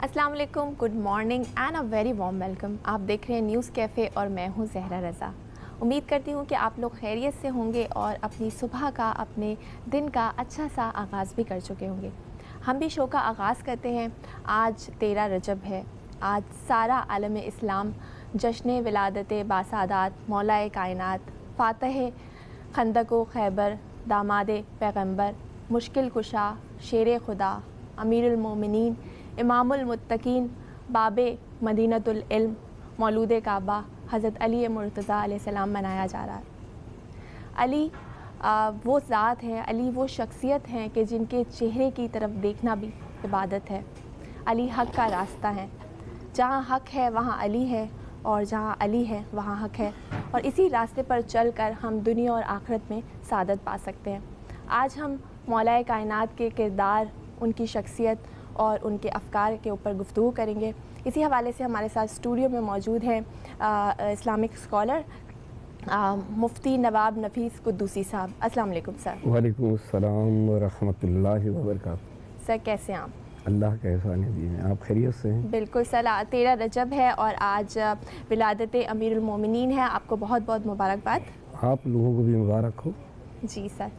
अस्सलाम वालेकुम, good morning and a very warm welcome. आप देख रहे हैं न्यूज़ कैफ़े और मैं हूं ज़हरा रज़ा। उम्मीद करती हूं कि आप लोग खैरियत से होंगे और अपनी सुबह का, अपने दिन का अच्छा सा आगाज़ भी कर चुके होंगे। हम भी शो का आगाज़ करते हैं। आज 13 रजब है। आज सारा आलम इस्लाम जश्न विलादत बासादात मौलाए कायनात फ़ातह खंदक व खैबर दामाद पैगम्बर मुश्किल कुशा शेर खुदा अमीरुल मोमिनीन इमामुल मुत्तकीन बाबे मदीनतुल इल्म मौलूद काबा हज़रत अली मुर्तज़ा अलैहिस्सलाम मनाया जा रहा है। अली वो ज़ात है, अली वो शख्सियत हैं कि जिनके चेहरे की तरफ देखना भी इबादत है। अली हक़ का रास्ता है। जहाँ हक़ है वहाँ अली है और जहाँ अली है वहाँ हक़ है, और इसी रास्ते पर चलकर हम दुनिया और आखिरत में सादत पा सकते हैं। आज हम मौलाए कायनात के किरदार, उनकी शख्सियत और उनके अफ़कार के ऊपर गुफ्तगू करेंगे। इसी हवाले से हमारे साथ स्टूडियो में मौजूद हैं इस्लामिक स्कॉलर मुफ्ती नवाब नफीस कुद्दूसी साहब। अस्सलाम वालेकुम सर। वालेकुम अस्सलाम व रहमतुल्लाहि व बरकातुहू। सर कैसे हैं आप? अल्लाह के एहसान है, आप खैरियत से हैं? बिल्कुल सर। 13 रजब है और आज विलादत अमीरुल मोमिनीन है। आपको बहुत बहुत मुबारकबाद। आप लोगों को भी मुबारक हो। जी सर।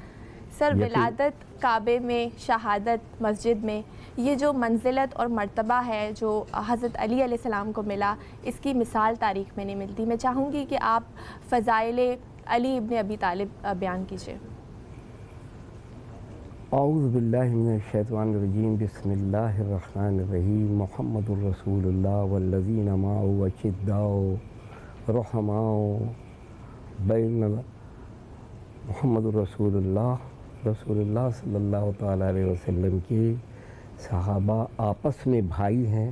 सर विलादत, काबे में शहादत, मस्जिद में ये जो मंजिलत और मर्तबा है जो हज़रत अली अलैहिस्सलाम को मिला, इसकी मिसाल तारीख़ में नहीं मिलती। मैं चाहूँगी कि आप फ़ज़ाइल अली इब्न अबी तालिब बयान कीजिए। औज़ु बिल्लाहि मिनश शैतानिर रजीम, बिस्मिल्लाहिर रहमानिर रहीम। मुहम्मदुर रसूलुल्लाह वल्लज़ीना मअहु अशिद्दाउ रहमाउ बैनल। मुहम्मदुर रसूलुल्लाह सल्लल्लाहु तआला अलैहि वसल्लम के सहाबा आपस में भाई हैं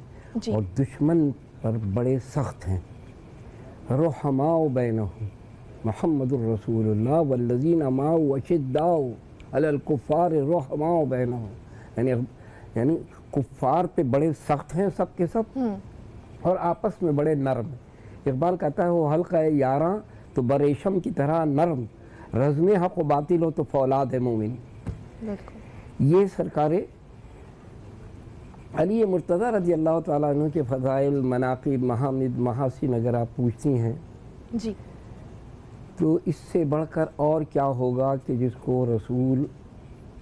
और दुश्मन पर बड़े सख्त हैं। रहमाउ बैनहुम मुहम्मदुर रसूलुल्लाह वल्लज़ीना मअहु अशिद्दाउ अलल कुफ़ार रहमाउ बैनहुम, यानी कुफ़ार पे बड़े सख्त हैं सब के सब और आपस में बड़े नरम। इक़बाल कहता है वो हल्का है यारां तो बरेशम की तरह नरम, रज़्म हक़ व बातिल हो तो फौलाद है मोमिन। ये सरकार अली मुर्तज़ा रज़ी अल्लाह ताला अन्हु के फ़ज़ाइल, मनाक़िब, महामिद, महासिन अगर आप पूछती हैं जी, तो इससे बढ़कर और क्या होगा कि जिसको रसूल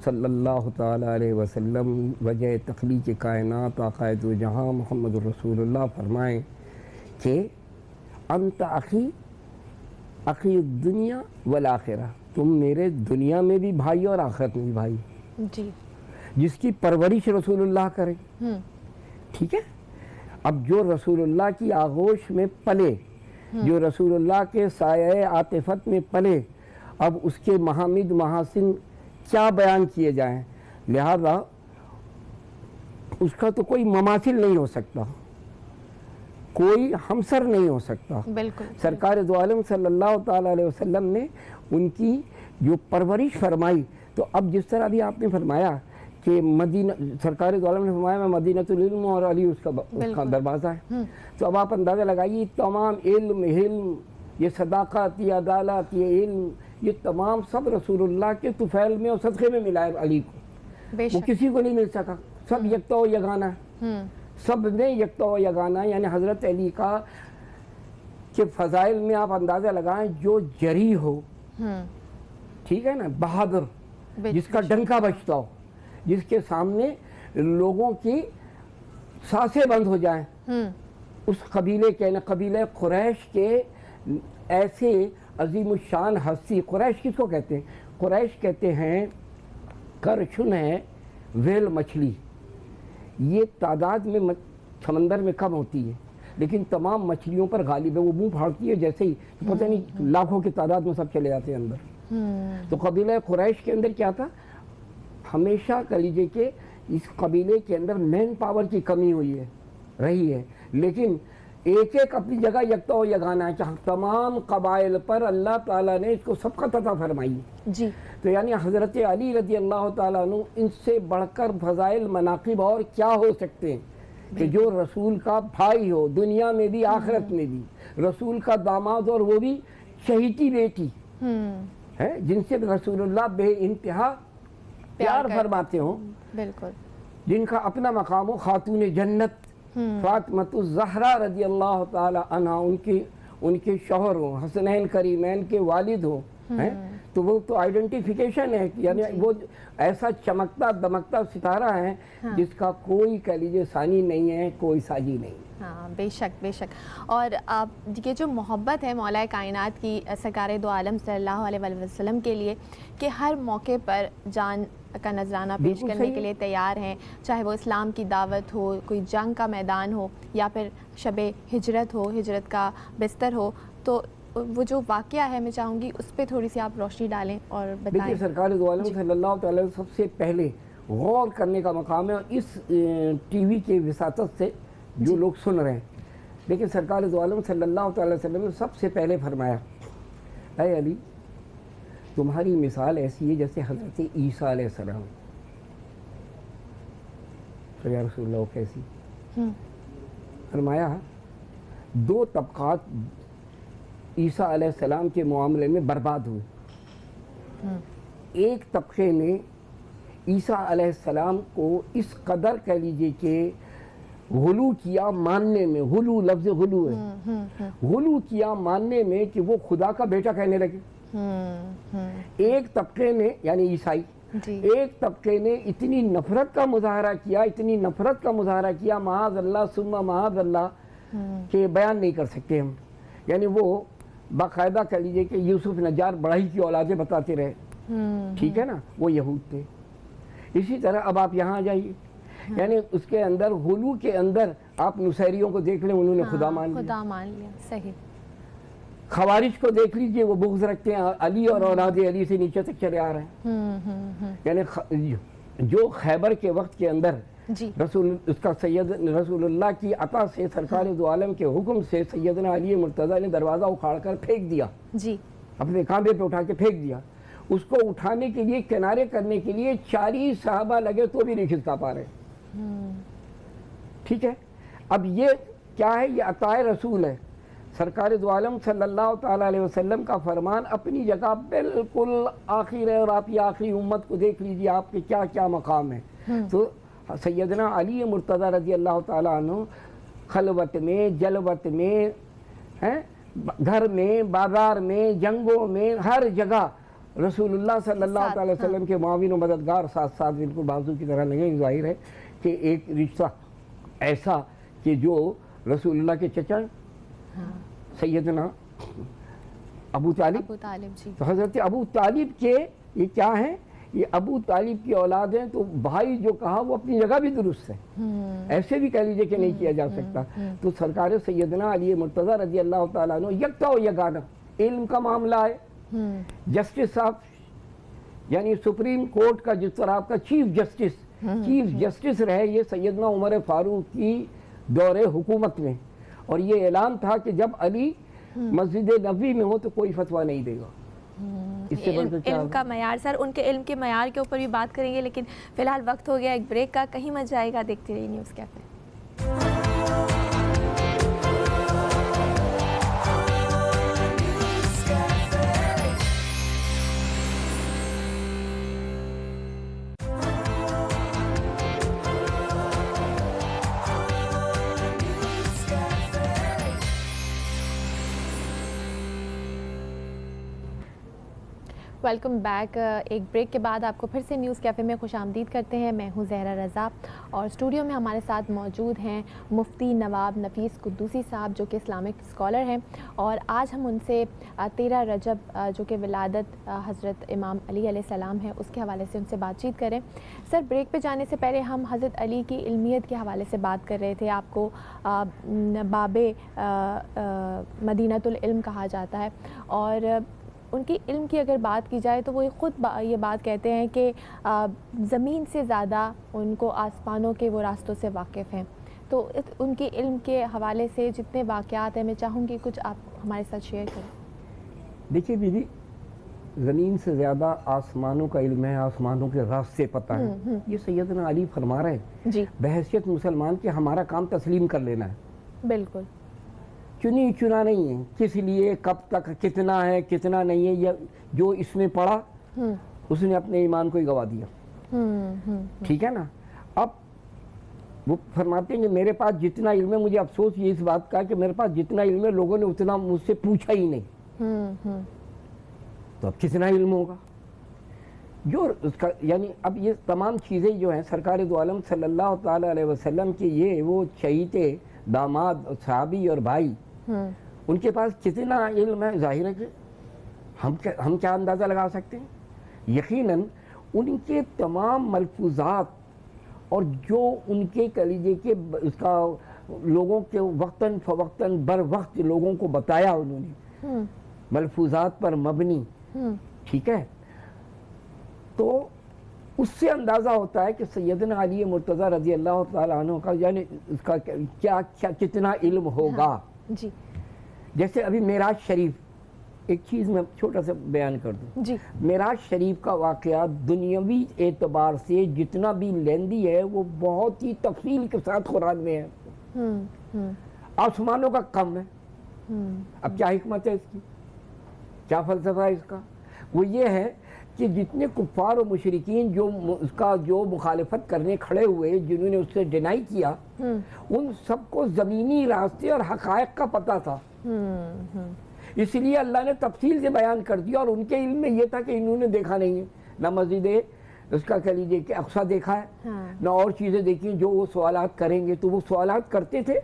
सल्लल्लाहु ताला अलैहि वसल्लम वजह तख़लीक़ कायनात आक़ाए दो जहाँ मुहम्मदुर रसूलुल्लाह फरमाएँ कि अंत अख़ी दुनिया वल आखिरा, तुम मेरे दुनिया में भी भाई और आखिरत में भी भाई। जी, जिसकी परवरिश रसूलुल्लाह करें, ठीक है। अब जो रसूलुल्लाह की आगोश में पले, जो रसूलुल्लाह के साये आतिफत में पले, अब उसके महामिद महासिन क्या बयान किए जाएं, लिहाजा उसका तो कोई ममासिल नहीं हो सकता, कोई हमसर नहीं हो सकता। बिल्कुल। सरकार दो आलम सल्लल्लाहु ताला अलैहि वसल्लम ने उनकी जो परवरिश फरमाई, तो अब जिस तरह भी आपने फरमाया कि मदीना, सरकार दो आलम ने फरमाया मैं मदीनतुल इल्म और अली उसका दरवाज़ा है, तो अब आप अंदाज़ा लगाइए तमाम इल्म, हिल्म, ये सदाकत, ये अदालत, ये इल्म, ये तमाम सब रसूलुल्लाह के तुफैल में और सदक़े में मिला है अली को। वो किसी को नहीं मिल सका, सब यकता व यगाना, सब में यकता व यगाना, यानी हज़रत अली का के फ़ज़ाइल में आप अंदाज़ा लगाएं जो जरी हो, ठीक है ना, बहादुर, जिसका डंका बजता हो, जिसके सामने लोगों की सांसें बंद हो जाएं, उस कबीले के न कबीले कुरैश के ऐसे अजीमुशान हस्ती। कुरैश किसको कहते हैं? कुरैश कहते हैं करशुन है वेल मछली, ये तादाद में समंदर में कम होती है लेकिन तमाम मछलियों पर गालिब है। वो मुंह फाड़ती है जैसे ही, तो पता नहीं लाखों की तादाद में सब चले जाते हैं अंदर। तो कबीला कुरैश के अंदर क्या था, हमेशा कह लीजिए कि इस कबीले के अंदर मैन पावर की कमी हुई है, रही है, लेकिन एक एक अपनी जगह यकता व यगाना है। तमाम कबाइल पर अल्लाह ताला ने इसको सबकत अता फरमाई जी। तो यानी हज़रत अली रज़ी अल्लाह ताला अन्हु, इनसे बढ़कर फ़ज़ाइल मनाक़िब और क्या हो सकते हैं कि जो रसूल का भाई हो दुनिया में भी आखिरत में भी, रसूल का दामाद और वो भी शहीदी बेटी है, जिनसे रसूलुल्लाह बे इंतहा प्यार फरमाते हो, बिल्कुल, जिनका अपना मकाम हो, खातून जन्नत फातिमा ज़हरा रज़ी अल्लाह ताला अन्हा उनके शौहर हो, हसनैन करीमैन के वालिद हो, हैं, तो वो तो आइडेंटिफिकेशन है, यानी वो ऐसा चमकता दमकता सितारा है जिसका कोई कह लीजिए सानी नहीं है, कोई साजी नहीं। हाँ, बेशक बेशक। और आप ये जो मोहब्बत है मौला कायनात की सरकार दो आलम सल्लल्लाहु अलैहि वसल्लम के लिए कि हर मौके पर जान का नजराना पेश करने के लिए तैयार हैं, चाहे वो इस्लाम की दावत हो, कोई जंग का मैदान हो, या फिर शब हिजरत हो, हिजरत का बिस्तर हो, तो वो जो वाक़या है मैं चाहूँगी उस पर थोड़ी सी आप रोशनी डालें और बताएं। देखिए, सरकार दो आलम सल्लल्लाहु अलैहि वसल्लम सबसे पहले गौर करने का मकाम है, और इस टीवी के विसातत से जो लोग सुन रहे हैं, लेकिन सरकार दो आलम सल्लल्लाहु अलैहि वसल्लम ने सबसे पहले फरमाया, ऐ अली, तुम्हारी मिसाल ऐसी है जैसे हज़रत ईसा अलैहिस्सलाम। तो या रसूलल्लाह कैसी? फरमाया दो तबक़ात ईसा अलैहिस्सलाम के मामले में बर्बाद हुए। एक तबके ने ईसा अलैहिस्सलाम को इस कदर कह लीजिए कि गुलू किया मानने में, गुलू लफ्ज़ गुलू है, गुलू किया मानने में कि वो खुदा का बेटा कहने लगे। एक तबके ने यानी ईसाई, एक तबके ने इतनी नफरत का मुजाहरा किया, इतनी नफरत का मुजाहरा किया, महाज़ल्लाह सुम्मा महाज़ल्लाह, के बयान नहीं कर सकते हम। यानी वो बाकायदा कह लीजिए कि यूसुफ नज्जार बड़ाई की औलादे बताते रहे, ठीक है ना, वो यहूद थे। इसी तरह अब आप यहाँ आ जाइए, यानी उसके अंदर गुलू के अंदर आप नुसैरियों को देख लें, उन्होंने खुदा मान लिया, सही। खवारिज को देख लीजिए, वो बुग़्ज़ रखते हैं, अली और औलाद अली से नीचे तक चले आ रहे हैं। यानी जो खैबर के वक्त के अंदर उसका सैयद रसूलुल्लाह की अता से सरकार दो आलम के हुक्म से सैयदना अली मुर्तज़ा ने दरवाज़ा उखाड़ कर फेंक दिया, अपने कांधे पे उठा के फेंक दिया। उसको उठाने के लिए, किनारे करने के लिए 40 सहाबा लगे तो भी नहीं खिसका पा रहे। ठीक है, अब ये क्या है? ये अताए रसूल है। सरकार दो आलम सल्लल्लाहु ताला अलैहि वसल्लम का फरमान अपनी जगह बिल्कुल आखिर है, और आप ये आखिरी उम्मत को देख लीजिए आपके क्या क्या मकाम है। तो सैयदना अली मुर्तज़ा रज़ी अल्लाह ताला अन्हु खलवत में, जलवत में, हैं, घर में, बाजार में, जंगों में, हर जगह रसूलुल्लाह सल्लल्लाहु अलैहि वसल्लम के माविन और मददगार साथ साथ बिल्कुल बाजू की तरह लगे। ज़ाहिर है कि एक रिश्ता ऐसा कि जो रसूलुल्लाह के चचा सैयदना अबू तालिब जी, तो हज़रत अबू तालिब के ये क्या हैं? ये अबू तालिब की औलाद हैं। तो भाई जो कहा वो अपनी जगह भी दुरुस्त है, ऐसे भी कह लीजिए कि नहीं किया जा सकता। तो सरकार सैयदना अली मुर्तज़ा रज़ी अल्लाह ताला अन्हु यकता व यगाना इल्म का मामला है। जस्टिस साहब यानी सुप्रीम कोर्ट का जिस तरह आपका चीफ जस्टिस रहे ये सैयदना उमर फारूक की दौरे हुकूमत में, और ये ऐलान था कि जब अली मस्जिद नबवी में हो तो कोई फतवा नहीं देगा। इससे इल्म का मयार, सर उनके इल्म के मयार के ऊपर भी बात करेंगे, लेकिन फ़िलहाल वक्त हो गया एक ब्रेक का। कहीं मत जाएगा, देखते रहिए न्यूज़ कैफ़े। Welcome back. एक ब्रेक के बाद आपको फिर से न्यूज़ कैफ़े में खुशामदीद करते हैं। मैं हूं ज़हरा रज़ा, और स्टूडियो में हमारे साथ मौजूद हैं मुफ्ती नवाब नफ़ीस कुद्दूसी साहब, जो कि इस्लामिक स्कॉलर हैं, और आज हम उनसे 13 रजब जो कि विलादत हज़रत इमाम अली अलैहिस्सलाम है उसके हवाले से उनसे बातचीत करें। सर, ब्रेक पे जाने से पहले हम हज़रत अली की इल्मियत के हवाले से बात कर रहे थे। आपको बाबे मदीनतुल इल्म कहा जाता है, और उनकी इल्म की अगर बात की जाए तो वो ख़ुद ये बात कहते हैं कि ज़मीन से ज़्यादा उनको आसमानों के वो रास्तों से वाकिफ़ हैं। तो उनकी इल्म के हवाले से जितने वाक़यात हैं मैं चाहूँगी कुछ आप हमारे साथ शेयर करें। देखिए दीदी, ज़मीन से ज़्यादा आसमानों का इल्म है, आसमानों के रास्ते पता है। ये सैयदना अली फरमा रहे हैं जी, बहैसियत मुसलमान के हमारा काम तस्लीम कर लेना है। बिल्कुल, चुनी चुना नहीं है, किस लिए, कब तक, कितना है, कितना नहीं है, या जो इसमें पढ़ा उसने अपने ईमान को ही गवा दिया। ठीक है ना। अब वो फरमाते हैं कि मेरे पास जितना इल्म है, मुझे अफसोस ये इस बात का कि मेरे पास जितना इल्म है लोगों ने उतना मुझसे पूछा ही नहीं। तो अब कितना इल्म होगा जो उसका, यानी अब ये तमाम चीज़ें जो हैं सरकार दो आलम सल्लल्लाहु ताला अलैहि वसल्लम के ये वो चहीते दामाद सहाबी और भाई, उनके पास कितना इल्म है, जाहिर है कि हम क्या अंदाज़ा लगा सकते हैं। यकीनन उनके तमाम मलफूज़ात और जो उनके कलीजे के उसका लोगों के वक्तन फ़वक्तन बर वक्त लोगों को बताया उन्होंने, मलफूज़ात पर मबनी, ठीक है, तो उससे अंदाज़ा होता है कि सैयदना अली मुर्तज़ा रज़ी अल्लाह ताला अन्हु का यानी उसका क्या क्या कितना इल्म होगा। जी। जैसे अभी मेराज शरीफ, एक चीज़ मैं छोटा सा बयान कर दूँ जी। मेराज शरीफ का वाक़या दुनियावी एतबार से जितना भी लेंदी है वो बहुत ही तफसील के साथ कुरान में है। आसमानों का कम है। अब क्या हिकमत है इसकी, क्या फ़लसफ़ा है इसका? वो ये है कि जितने कुफ़ार और मुशरिकीन जो उसका जो मुखालिफत करने खड़े हुए, जिन्होंने उससे डिनाई किया, उन सबको ज़मीनी रास्ते और हक़ाइक़ का पता था। इसलिए अल्लाह ने तफसील से बयान कर दिया। और उनके इल्म में ये था कि इन्होंने देखा नहीं है, ना मस्जिद उसका कह लीजिए कि अक्सा देखा है, ना और चीज़ें देखी जो वो सवालात करेंगे, तो वो सवालात करते थे।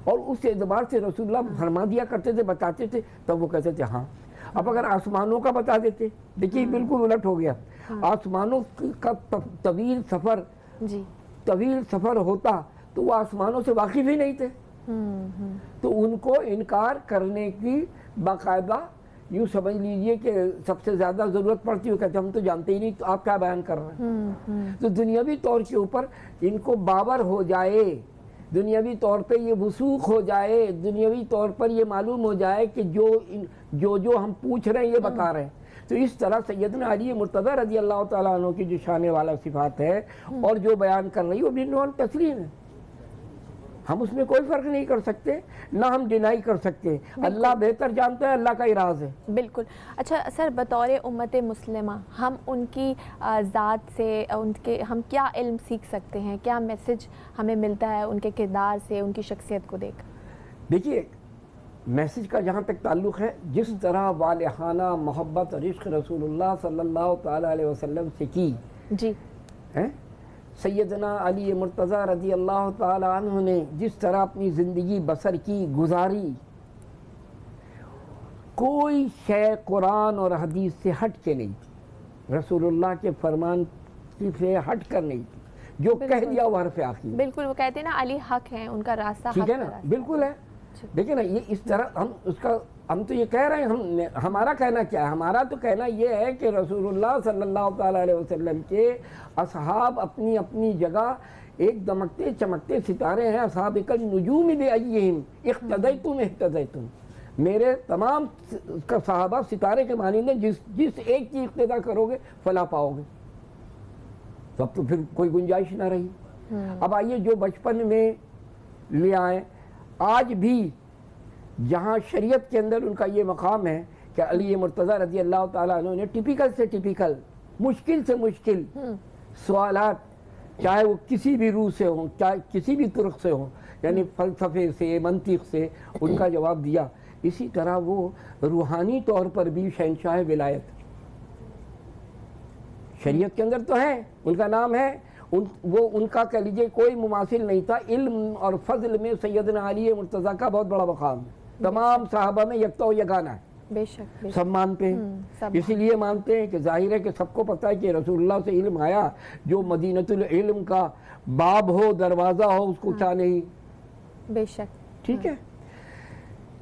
और उस एतबार से रसूलुल्लाह फरमा दिया करते थे, बताते थे, तब वो कहते थे हाँ। अब अगर आसमानों का बता देते, देखिए बिल्कुल उलट हो गया। आसमानों का तवील सफ़र होता तो वो आसमानों से वाकिफ़ ही नहीं थे। तो उनको इनकार करने की बाकायदा यूँ समझ लीजिए कि सबसे ज़्यादा ज़रूरत पड़ती है। कहते हम तो जानते ही नहीं, तो आप क्या बयान कर रहे हैं। तो दुनियावी तौर के ऊपर इनको बावर हो जाए, दुनियावी तौर पे ये वसूख हो जाए, दुनियावी तौर पर ये मालूम हो जाए कि जो हम पूछ रहे हैं ये बता रहे हैं। तो इस तरह सैयदना अली मुर्तज़ा रज़ी अल्लाह ताला अन्हु की जो शान वाला सिफात है और जो बयान कर रही है वो बिल्कुल तस्लीम है। हम उसमें कोई फ़र्क नहीं कर सकते, ना हम डिनाई कर सकते। अल्लाह बेहतर जानता है, अल्लाह का इराज़ है। बिल्कुल। अच्छा सर, बतौर उम्मत मुस्लिमा हम उनकी ज़ात से उनके हम क्या इल्म सीख सकते हैं, क्या मैसेज हमें मिलता है उनके किरदार से, उनकी शख्सियत को देख? देखिए, मैसेज का जहाँ तक ताल्लुक़ है, जिस तरह वालिहाना मोहब्बत और इश्क़ रसूलुल्लाह सल्लल्लाहु ताला अलैहि वसल्लम से की जी है, सैयदना अली मुर्तज़ा रज़ी अल्लाह ताला अन्हु ने जिस तरह अपनी ज़िंदगी बसर की, गुजारी, कोई शय कुरान और हदीस से हट के नहीं थी, रसूलुल्लाह के फरमान से हट कर नहीं थी। जो कह दिया वो हरफ़ आखिर। बिल्कुल, वो कहते हैं ना अली हक है, उनका रास्ता ठीक है ना, बिल्कुल है। देखिए ना, ये इस तरह हम तो ये कह रहे हैं, हमारा कहना क्या है? हमारा तो कहना ये है कि रसूलुल्लाह सल्लल्लाहु ताला अलैहि वसल्लम के असहाब अपनी अपनी जगह एक दमकते चमकते सितारे हैं। असहाब कल नुजूम बिअय्यिहिम इक़्तदैतुम, मेरे तमाम सहाबा सितारे के मानिंद हैं, जिस एक की इक़्तिदा करोगे फला पाओगे। तो अब तो फिर कोई गुंजाइश ना रही। अब आइए, जो बचपन में ले आए, आज भी जहाँ शरीयत के अंदर उनका ये मकाम है कि अली मुर्तज़ा रज़ी अल्लाह ताला अन्हु ने टिपिकल से टिपिकल, मुश्किल से मुश्किल सवालात, चाहे वो किसी भी रूह से हों, चाहे किसी भी तुर्क से हों, यानी फ़लसफ़े से, मंतिक़ से, उनका जवाब दिया। इसी तरह वो रूहानी तौर पर भी शहंशाह विलायत, शरीयत के अंदर तो है, उनका नाम है, वो उनका कह लीजिए कोई मुमासिल नहीं था। इल्म और फजल में सैयदना अली मुर्तज़ा का बहुत बड़ा मकाम है, तमाम साहबा में यकता यगाना है। बेशक सब मानते हैं, इसीलिए मानते हैं कि जाहिर है कि सबको पता है कि रसूलुल्लाह से इल्म आया। जो मदीनतुल इल्म का बाब हो, दरवाज़ा हो, उसको क्या नहीं। बेशक, ठीक है।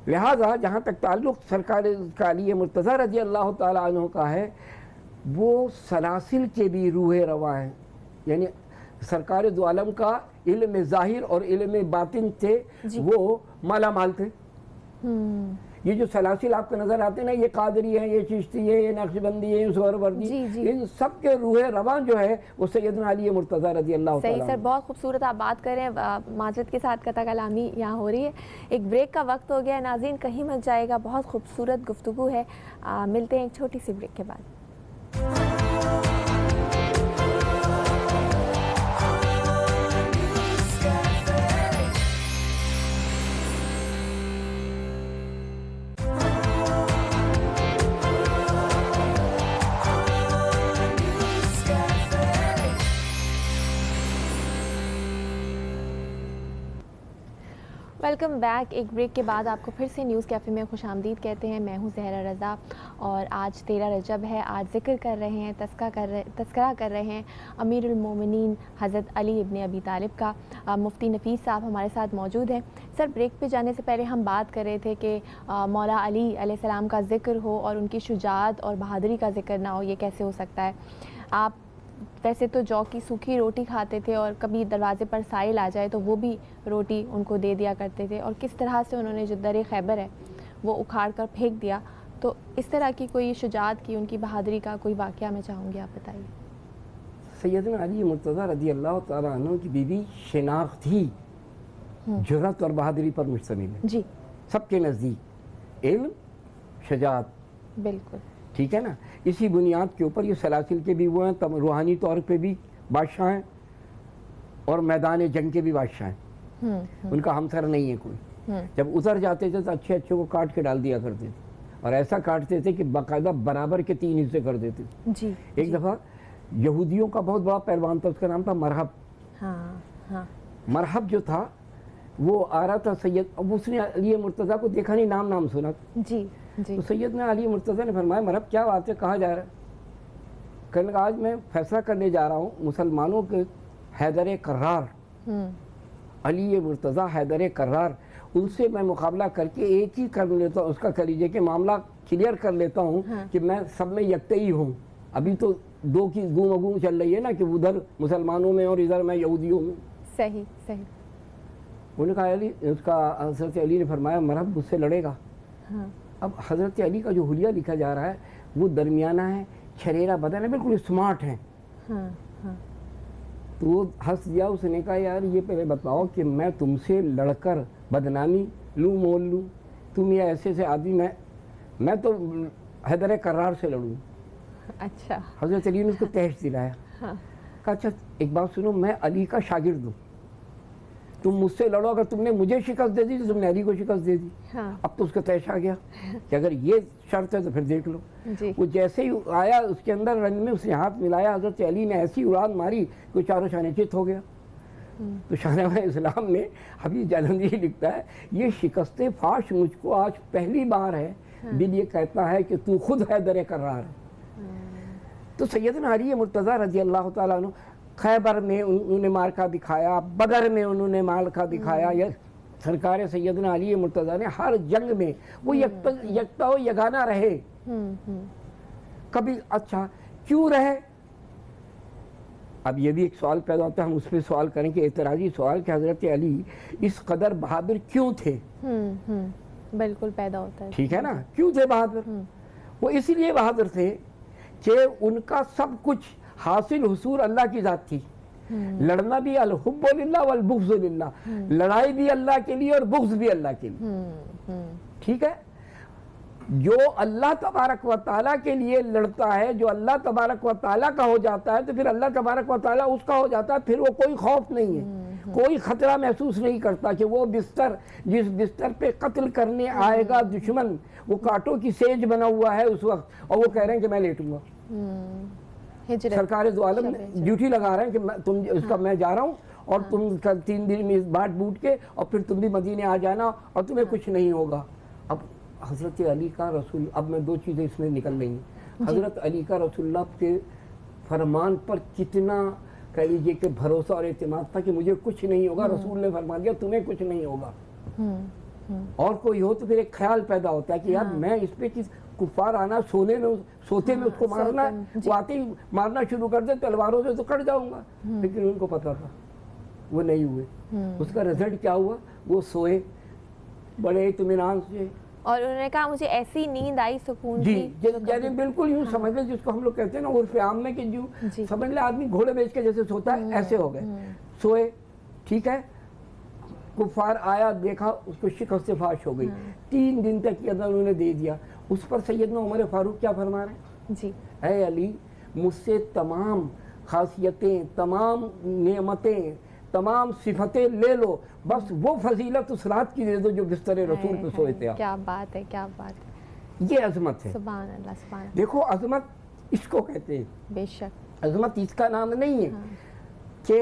लिहाजा जहाँ तक ताल्लुक़ सरकार अली मुर्तज़ा रज़ी अल्लाह ताला अन्हु का है, वो सलासिल के भी रूह रवा हैं, यानी सरकार दो आलम का इल्म ज़ाहिर और इल्म बातिन थे, वो माला माल थे। ये जो सलासिल आपको नज़र आते हैं ना, ये कादरी है, ये चिश्ती है, ये नक्शबंदी है, ये सोहरवर्दी, इन सब के रूह रवां जो है वो सैयदना अली मुर्तज़ा रज़ी अल्लाह ताला। सही सर, बहुत खूबसूरत आप बात कर रहे हैं। माजिद के साथ कथा कलामी यहाँ हो रही है। एक ब्रेक का वक्त हो गया है, नाज़रीन कहीं मत जाएगा, बहुत खूबसूरत गुफ्तगू है। मिलते हैं एक छोटी सी ब्रेक के बाद। Sky. Welcome back. एक ब्रेक के बाद आपको फिर से न्यूज़ कैफ़े में खुशामदीद कहते हैं। मैं हूं ज़हरा रज़ा और आज 13 रजब है। आज ज़िक्र कर रहे हैं, तज़किरा कर रहे हैं अमीरुल मोमिनीन हज़रत अली इब्न अबी तालिब का। मुफ्ती नफ़ीस साहब हमारे साथ मौजूद हैं। सर, ब्रेक पे जाने से पहले हम बात कर रहे थे कि मौला अली अलैहिस्सलाम का ज़िक्र हो और उनकी शुजाअत और बहादुरी का ज़िक्र ना हो, ये कैसे हो सकता है। आप वैसे तो जौ की सूखी रोटी खाते थे और कभी दरवाज़े पर साइल आ जाए तो वो भी रोटी उनको दे दिया करते थे, और किस तरह से उन्होंने जो दर खैबर है वो उखाड़ कर फेंक दिया। तो इस तरह की कोई शुजाअत की, उनकी बहादुरी का कोई वाक़या मैं चाहूँगी आप बताइए। सैयदना अली मुर्तज़ा रज़ी अल्लाह तआला अन्हु की बीवी शिनाख्त ही जुर्रत और बहादुरी पर मुश्तमिल है जी, सबके नज़दीक। इल्म, शजाअत, बिल्कुल। ठीक है ना। इसी बुनियाद के ऊपर ये सलासिल के भी वो हैं, तब रूहानी तौर पे भी बादशाह हैं और मैदान जंग के भी बादशाह हैं। उनका हमसर नहीं है कोई। जब उतर जाते थे तो अच्छे अच्छे को काट के डाल दिया करते थे, और ऐसा काटते थे कि बाकायदा बराबर के 3 हिस्से कर देते थे। जी, एक दफ़ा यहूदियों का बहुत बड़ा पहलवान था, उसका नाम था मरहब। हाँ, मरहब जो था वो आ रहा था सैयद, अब उसने अली मुर्तज़ा को देखा नहीं, नाम सुना। जी, जी, तो सैयदना अली मुर्तज़ा ने फरमाया, मरहब क्या बात है, कहाँ जा रहा है। कहने लगा, आज मैं फैसला करने जा रहा हूँ मुसलमानों के हैदर कर्रार, अली मुर्तज़ा हैदर कर्रार, उनसे मैं मुकाबला करके एक ही कर लेता हूँ, उसका कर लीजिए कि मामला क्लियर कर लेता हूँ कि मैं सब में यकतई हूँ। अभी तो 2 की गूम चल रही है ना, कि उधर मुसलमानों में और इधर मैं यहूदियों में। सही सही। उन्होंने कहा, अली, उसका हज़रत अली ने फरमाया, मरहब मुझसे लड़ेगा। अब हज़रत अली का जो हुलिया लिखा जा रहा है वो दरमियाना है, छरेरा बदन है, बिल्कुल स्मार्ट है। तो वो हंस दिया। उसने कहा, यार ये पहले बताओ कि मैं तुमसे लड़कर बदनामी लूँ मोल लूँ, तुम ये ऐसे से आदमी, मैं तो हैदर कर्रार से लड़ूँ। अच्छा। हज़रत अली ने उसको तहस दिलाया। कहा, अच्छा एक बात सुनो, मैं अली का शागिर्द हूँ, तुम मुझसे लड़ो, अगर तुमने मुझे शिकस्त दे दी तो तुमने अली को शिकस्त दे दी। अब तो उसका तैश आ गया कि अगर ये शर्त है तो फिर देख लो। वो जैसे ही आया उसके अंदर रंग में उसने हाथ मिलाया, हज़रत अली ने ऐसी उड़ान मारी कि चारों शाने चित हो गया। तो शाहनवाज़ इस्लाम ने अभी जालंधरी लिखता है, ये शिकस्त फाश मुझको आज पहली बार है, दिल ये कहता है कि तू खुद हैदर कर्रार है। तो सैयदना अली मुर्तज़ा रज़ी अल्लाह तआला अन्हु खैबर में उन्होंने मार्का दिखाया, बदर में उन्होंने मार्का दिखाया। या सरकार सैयदना अली मुर्तज़ा ने हर जंग में वो यकता व यगाना रहे। कभी अच्छा क्यों रहे। अब ये भी एक सवाल पैदा होता है, हम उस पर सवाल करें कि एतराज़ी सवाल कि हज़रत अली इस कदर बहादुर क्यों थे। बिल्कुल पैदा होता है, ठीक है ना, क्यों थे बहादुर। वो इसलिए बहादुर थे कि उनका सब कुछ हासिल हुसूल अल्लाह की ज़ात थी। लड़ना भी अल-हुब्बु लिल्लाह वल बुग़्ज़ु लिल्लाह, लड़ाई भी अल्लाह के लिए और बुग़्ज़ भी अल्लाह के लिए। ठीक है, जो अल्लाह तबारक व तआला के लिए लड़ता है, जो अल्लाह तबारक व तआला का हो जाता है, तो फिर अल्लाह तबारक व तआला उसका हो जाता है। फिर वो कोई खौफ नहीं है, कोई खतरा महसूस नहीं करता कि वो बिस्तर, जिस बिस्तर पे कत्ल करने आएगा दुश्मन, वो कांटों की सेज बना हुआ है उस वक्त, और वो कह रहे हैं कि मैं लेटूंगा। सरकार दो आलम ड्यूटी लगा रहे हैं कि तुम इसका मैं जा रहा हूँ और तुम 3 दिन में बाट बूट के और फिर तुम भी मदीने आ जाना और तुम्हें कुछ नहीं होगा। अब हज़रत अली का रसूल, अब मैं 2 चीज़ें इसमें निकल रही हैं। हज़रत अली का रसूलुल्लाह के फरमान पर कितना कह लीजिए कि भरोसा और एतमाद था कि मुझे कुछ नहीं होगा। रसूल ने फरमा दिया तुम्हें कुछ नहीं होगा। और कोई हो तो फिर एक ख्याल पैदा होता है कि यार मैं इस पे किस कुफार आना, सोते में उसको मारना, वो आते ही मारना शुरू कर दे तलवारों से तो कट जाऊंगा। लेकिन उनको पता था वो नहीं हुए। उसका रिजल्ट क्या हुआ, वो सोए बड़े इत्मीनान से, और उन्होंने कहा मुझे ऐसी नींद आई सुकून जी, जैसे बिल्कुल यूँ समझ ले, जिसको हम लोग कहते हैं ना उर्फ आम में कि जो समझ ले आदमी घोड़े बेच के जैसे सोता है, ऐसे हो गए, सोए। ठीक है, कुफार आया, देखा, उसको शिकस्त फाश हो गई। 3 दिन तक ये उन्होंने दे दिया। उस पर सैयदना उमर फारूक क्या फरमा रहे हैं जी, ऐ अली, मुझसे तमाम खासियतें, तमाम नेमतें, तमाम सिफतें ले लो, बस वो फजीलत उस रात की दे दो जो बिस्तर रसूल पे सोए थे। क्या बात है, क्या बात है, ये अजमत है। सुभान अल्लाह, सुभान अल्लाह। देखो अजमत इसको कहते हैं, बेशक अजमत इसका नाम नहीं है कि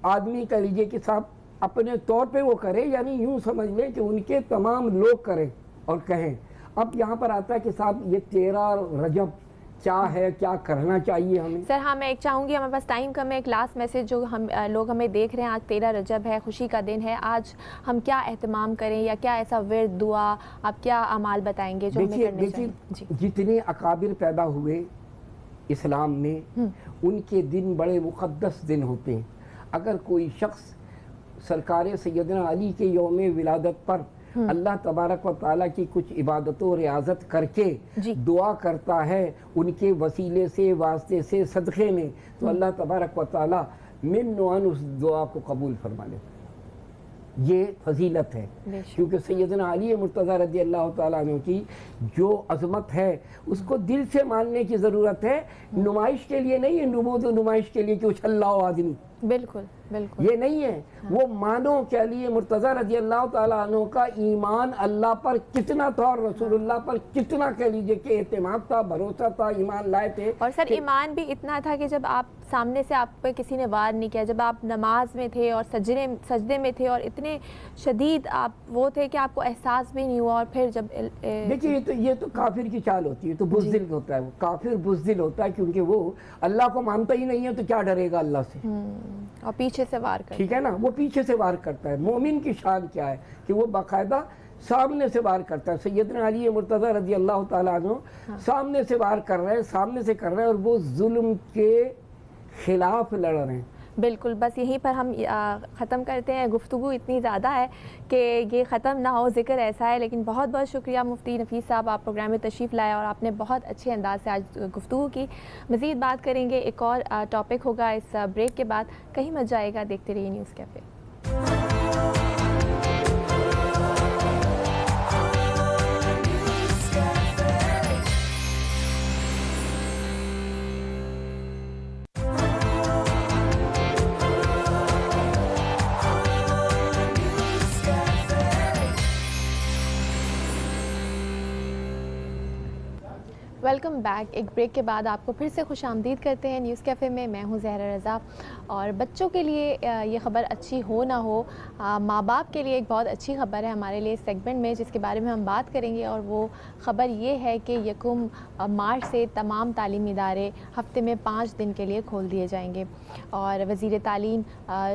आदमी कह लीजिए कि साहब अपने तौर पे वो करे, यानी यूं समझ लें कि उनके तमाम लोग करें और कहें। अब यहाँ पर आता है कि साहब ये 13 रजब क्या है, क्या करना चाहिए हमें। सर हाँ, मैं एक चाहूँगी, हमारे पास टाइम कम है, एक लास्ट मैसेज जो हम लोग हमें देख रहे हैं, आज 13 रजब है, खुशी का दिन है, आज हम क्या एहतमाम करें या क्या ऐसा विर्द दुआ आप क्या अमाल बताएंगे जो हमें करने चाहिए? जी। जितने अकाबिर पैदा हुए इस्लाम में उनके दिन बड़े मुक़द्दस दिन होते हैं। अगर कोई शख्स सरकार सैयदना अली के यौम विलादत पर अल्लाह तबारक व ताला की कुछ इबादतों रियाजत करके दुआ करता है उनके वसीले से, वास्ते से, सदक़े में, तो अल्लाह तबारक व ताला मिन नुआन उस दुआ को कबूल फरमा लेता है। ये फजीलत है, क्योंकि सैयदना अली मुर्तज़ा रज़ी अल्लाह ताला अन्हु की जो अज़मत है उसको दिल से मानने की ज़रूरत है, नुमाइश के लिए नहीं है, नुमाइश के लिए कि उछल्लाओ आदमी, बिल्कुल बिल्कुल ये नहीं है। हाँ। वो मानो के लिए मुर्तज़ा रज़ी अल्लाह ताला अन्हु का ईमान अल्लाह पर कितना था और रसूलुल्लाह पर कितना कह लीजिए कि एतमाद था, भरोसा था, ईमान लाए थे। और सर ईमान भी इतना था कि जब आप सामने से आप पे किसी ने वार नहीं किया, जब आप नमाज में थे और सजदे में थे और इतने शदीद आप वो थे कि आपको एहसास भी नहीं हुआ, और फिर जब देखिए ये तो काफिर की चाल होती है, तो बुज़दिल होता है, वो काफिर बुज़दिल होता है, क्योंकि वो अल्लाह को मानता ही नहीं है, तो क्या डरेगा अल्लाह से, और पीछे से वार करता है। ठीक है ना, वो पीछे से वार करता है। मोमिन की शान क्या है कि वो बाकायदा सामने से वार करता है। सैयदना अली मुर्तज़ा रज़ी अल्लाह ताला अन्हु सामने से वार कर रहे हैं, सामने से कर रहे हैं, और वो जुल्म के खिलाफ लड़ रहे हैं। बिल्कुल, बस यहीं पर हम ख़त्म करते हैं। गुफ्तगू इतनी ज़्यादा है कि ये ख़त्म ना हो, ज़िक्र ऐसा है। लेकिन बहुत बहुत शुक्रिया मुफ्ती नफ़ीस साहब, आप प्रोग्राम में तशरीफ़ लाए और आपने बहुत अच्छे अंदाज से आज गुफ्तगू की। मज़ीद बात करेंगे, एक और टॉपिक होगा इस ब्रेक के बाद। कहीं मत जाएगा, देखते रहिए न्यूज़ कैफ़े। Welcome back. एक ब्रेक के बाद आपको फिर से खुशामदीद करते हैं न्यूज़ कैफ़े में। मैं हूं ज़हरा रज़ा, और बच्चों के लिए ये ख़बर अच्छी हो ना हो, माँ बाप के लिए एक बहुत अच्छी ख़बर है हमारे लिए इस सेगमेंट में, जिसके बारे में हम बात करेंगे। और वो ख़बर ये है कि 1 मार्च से तमाम तालीमी इदारे हफ़्ते में 5 दिन के लिए खोल दिए जाएंगे। और वज़ीर तालीम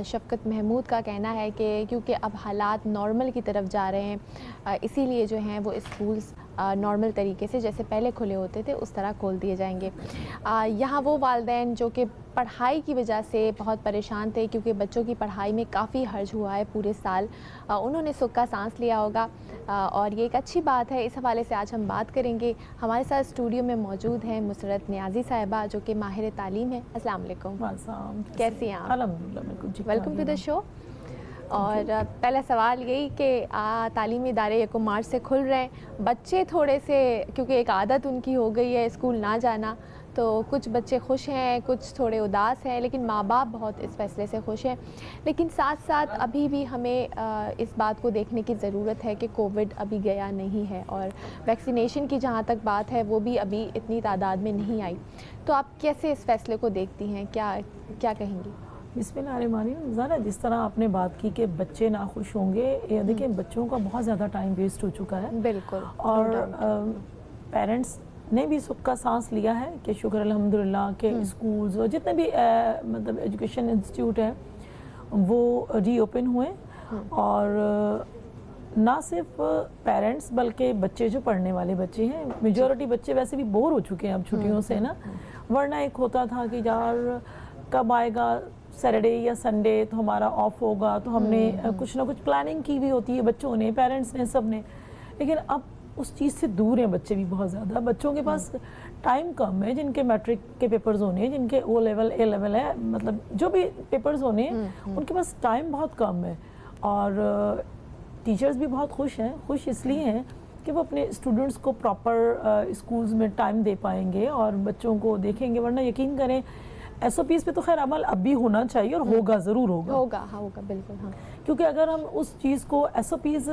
शफ़क़त महमूद का कहना है कि क्योंकि अब हालात नॉर्मल की तरफ जा रहे हैं, इसीलिए जो हैं वो स्कूल्स नॉर्मल तरीके से जैसे पहले खुले होते थे उस तरह खोल दिए जाएंगे। यहाँ वो वालिदैन जो कि पढ़ाई की वजह से बहुत परेशान थे, क्योंकि बच्चों की पढ़ाई में काफ़ी हर्ज हुआ है पूरे साल, उन्होंने सुख का सांस लिया होगा, और ये एक अच्छी बात है। इस हवाले से आज हम बात करेंगे। हमारे साथ स्टूडियो में मौजूद हैं मुसरत नियाज़ी साहिबा, जो कि माहिर तालीम है। अस्सलाम वालेकुम, कैसी हैं आप? अल्हम्दुलिल्लाह, वेलकम टू द शो। और पहला सवाल यही कि तालीमी इदारे 1 मार्च से खुल रहे हैं, बच्चे थोड़े से, क्योंकि एक आदत उनकी हो गई है स्कूल ना जाना, तो कुछ बच्चे खुश हैं, कुछ थोड़े उदास हैं, लेकिन माँ बाप बहुत इस फैसले से खुश हैं। लेकिन साथ साथ अभी भी हमें इस बात को देखने की ज़रूरत है कि कोविड अभी गया नहीं है, और वैक्सीनेशन की जहाँ तक बात है वो भी अभी इतनी तादाद में नहीं आई। तो आप कैसे इस फैसले को देखती हैं, क्या कहेंगी? बिस्मिल्लाहिर्रहमानिर्रहीम। ज़रा जिस तरह आपने बात की कि बच्चे ना खुश होंगे, ये देखिए बच्चों का बहुत ज़्यादा टाइम वेस्ट हो चुका है। बिल्कुल। और पेरेंट्स ने भी सुख का सांस लिया है कि शुक्र अल्हम्दुलिल्लाह के स्कूल्स और जितने भी मतलब एजुकेशन इंस्टीट्यूट है वो रीओपन हुए। और ना सिर्फ पेरेंट्स बल्कि बच्चे जो पढ़ने वाले बच्चे हैं, मेजॉरिटी बच्चे वैसे भी बोर हो चुके हैं अब छुट्टियों से ना। वरना एक होता था कि यार कब आएगा सैटरडे या संडे तो हमारा ऑफ होगा, तो हमने कुछ ना कुछ प्लानिंग की भी होती है बच्चों ने, पेरेंट्स ने, सब ने। लेकिन अब उस चीज़ से दूर हैं बच्चे भी बहुत ज़्यादा। बच्चों के पास टाइम कम है, जिनके मैट्रिक के पेपर्स होने हैं, जिनके ओ लेवल ए लेवल है, मतलब जो भी पेपर्स होने हैं उनके पास टाइम बहुत कम है। और टीचर्स भी बहुत खुश हैं। खुश इसलिए हैं कि वो अपने स्टूडेंट्स को प्रॉपर स्कूल्स में टाइम दे पाएंगे और बच्चों को देखेंगे। वरना यकीन करें SOPs पे तो खैर अमल अब भी होना चाहिए और होगा, ज़रूर होगा। हाँ, होगा बिल्कुल। हाँ, क्योंकि अगर हम उस चीज़ को SOPs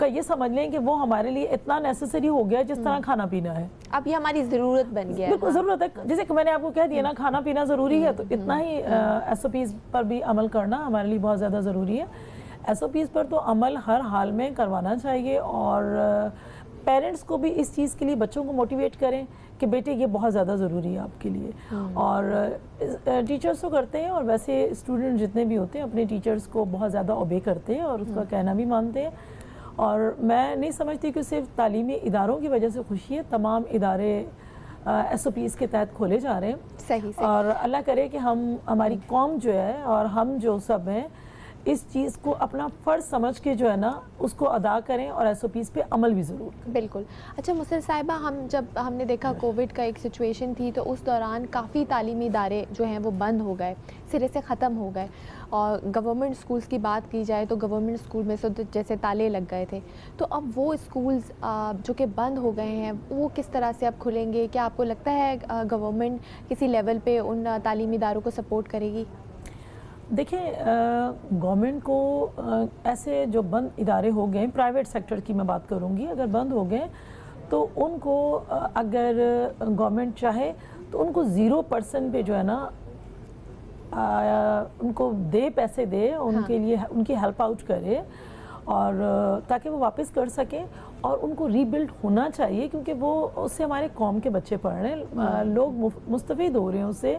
کا یہ سمجھ لیں کہ وہ ہمارے لیے اتنا نیسیسری ہو گیا جس طرح کھانا پینا ہے. اب یہ ہماری ضرورت بن گیا ہے. بالکل ضرورت ہے. جیسے کہ میں نے آپ کو کہہ دیا نا کھانا پینا ضروری ہے, تو اتنا ہی ایس او پیز پر بھی عمل کرنا ہمارے لیے بہت زیادہ ضروری ہے. ایس او پیز پر تو عمل ہر حال میں کروانا چاہیے, اور پیرنٹس کو بھی اس چیز کے لیے بچوں کو موٹیویٹ کریں کہ بیٹے یہ بہت زیادہ ضروری ہے آپ کے لیے. اور ٹیچرز تو کرتے ہیں, اور ویسے اسٹوڈنٹ جتنے بھی ہوتے ہیں اپنے ٹیچرز کو بہت زیادہ اوبے کرتے ہیں اور اس کا کہنا بھی مانتے ہیں. اور میں نہیں سمجھتی کہ صرف تعلیمی اداروں کی وجہ سے خوشی ہے, تمام ادارے ایس او پیز کے تحت کھولے جا رہے ہیں. صحیح. اور اللہ کرے کہ ہماری قوم جو ہے اور ہم جو سب ہیں اس چیز کو اپنا فرض سمجھ کے جو ہے نا اس کو ادا کریں, اور ایس او پیز پہ عمل بھی ضرور کریں. بالکل. اچھا مسر صاحبہ, ہم نے دیکھا کووڈ کا ایک سچویشن تھی, تو اس دوران کافی تعلیمی ادارے جو ہیں وہ بند ہو گئے, سرے سے ختم ہو گئے. اور گورنمنٹ اسکولس کی بات کی جائے تو گورنمنٹ اسکول میں سے جیسے تالے لگ گئے تھے, تو اب وہ اسکولز جو کہ بند ہو گئے ہیں وہ کس طرح سے اب کھلیں گے؟ کیا آپ کو لگتا ہے گورنمنٹ کسی لیول پہ ان تعلیمی اداروں کو سپورٹ کرے گی؟ دیکھیں, گورنمنٹ کو ایسے جو بند ادارے ہو گئے, پرائیویٹ سیکٹر کی میں بات کروں گی, اگر بند ہو گئے تو ان کو اگر گورنمنٹ چاہے تو ان کو 0% پہ جو ہے نا ان کو پیسے دے, ان کے لیے ان کی ہیلپ آؤٹ کرے, اور تاکہ وہ واپس کر سکیں. اور ان کو ری بلڈ ہونا چاہیے, کیونکہ وہ اس سے ہمارے قوم کے بچے پڑھ رہے ہیں, لوگ مستفید ہو رہے ہیں اس سے.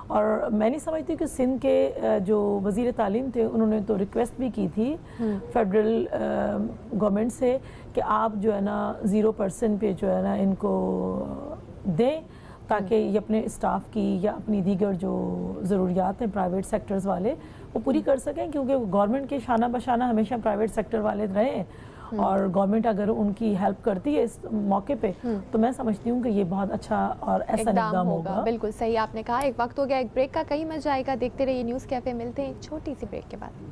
اور میں نہیں سمجھتی کہ سندھ کے جو وزیر تعلیم تھے انہوں نے تو ریکویسٹ بھی کی تھی فیڈرل گورنمنٹ سے کہ آپ جو ہے نا 0% پہ جو ہے نا ان کو دیں, تاکہ یہ اپنے اسٹاف کی یا اپنی دیگر جو ضروریات ہیں پرائیویٹ سیکٹرز والے وہ پوری کر سکیں. کیونکہ گورنمنٹ کے شانہ بشانہ ہمیشہ پرائیویٹ سیکٹر والے رہے ہیں, اور گورنمنٹ اگر ان کی ہیلپ کرتی ہے اس موقع پہ تو میں سمجھتی ہوں کہ یہ بہت اچھا اور ایسا اقدام ہوگا. بالکل صحیح آپ نے کہا. ایک وقت ہو گیا ایک بریک کا, کہیں مت جائے گا, دیکھتے رہیے نیوز کیفے. ملتے ہیں ایک چھوٹی سی بریک کے بعد.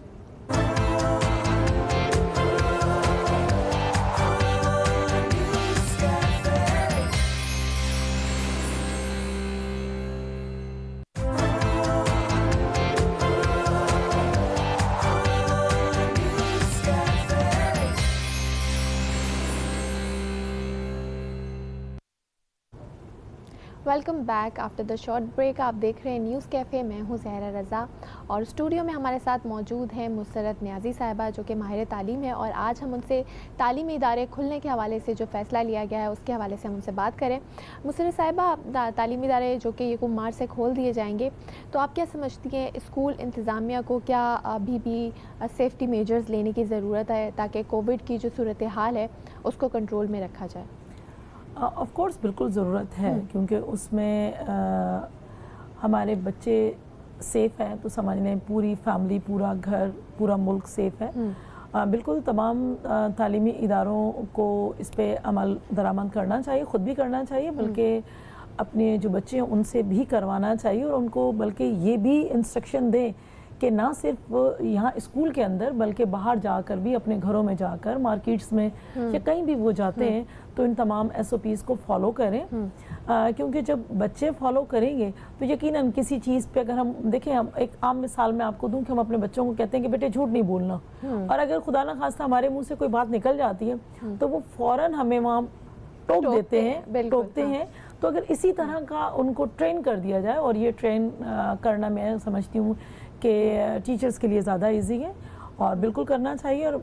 Welcome back after the short break. آپ دیکھ رہے ہیں نیوز کیفے, میں ہوں زہرا رضا, اور اسٹوڈیو میں ہمارے ساتھ موجود ہیں مسرت نیازی صاحبہ جو کہ ماہر تعلیم ہے, اور آج ہم ان سے تعلیمی ادارے کھلنے کے حوالے سے جو فیصلہ لیا گیا ہے اس کے حوالے سے ہم ان سے بات کریں. مسرت صاحبہ, تعلیمی ادارے جو کہ یہ مارچ سے کھول دیے جائیں گے, تو آپ کیا سمجھتی ہیں اسکول انتظامیہ کو کیا ابھی بھی سیفٹی میجرز لینے کی ضرورت ہے تاکہ کووڈ کی جو صورتحال ہے اس کو کنٹرول میں رکھا جائے؟ آف کورس بالکل ضرورت ہے, کیونکہ اس میں ہمارے بچے سیف ہیں تو سمجھ لیں پوری فیملی, پورا گھر, پورا ملک سیف ہے. بالکل تمام تعلیمی اداروں کو اس پہ عمل درآمد کرنا چاہیے, خود بھی کرنا چاہیے, بلکہ اپنے جو بچے ہیں ان سے بھی کروانا چاہیے, اور ان کو بلکہ یہ بھی انسٹرکشن دیں کہ نہ صرف یہاں اسکول کے اندر بلکہ باہر جا کر بھی, اپنے گھروں میں جا کر, مارکیٹس میں یا کہیں بھی وہ جاتے ہیں تو ان تمام ایس او پیز کو فالو کریں. کیونکہ جب بچے فالو کریں گے تو یقیناً کسی چیز پہ, اگر ہم دیکھیں, ہم ایک عام مثال میں آپ کو دوں کہ ہم اپنے بچوں کو کہتے ہیں کہ بیٹے جھوٹ نہیں بولنا, اور اگر خدا نہ خواستہ ہمارے منہ سے کوئی بات نکل جاتی ہے تو وہ فوراً ہمیں وہاں ٹوک دیتے ہیں, ٹوکتے ہیں. تو اگر اسی طرح کا ان کو ٹرین کر دیا جائے, اور یہ ٹرین کرنا میں سمجھتی ہوں کہ ٹیچرز کے لیے زیادہ ایزی ہے اور بالکل کرنا چاہیے. اور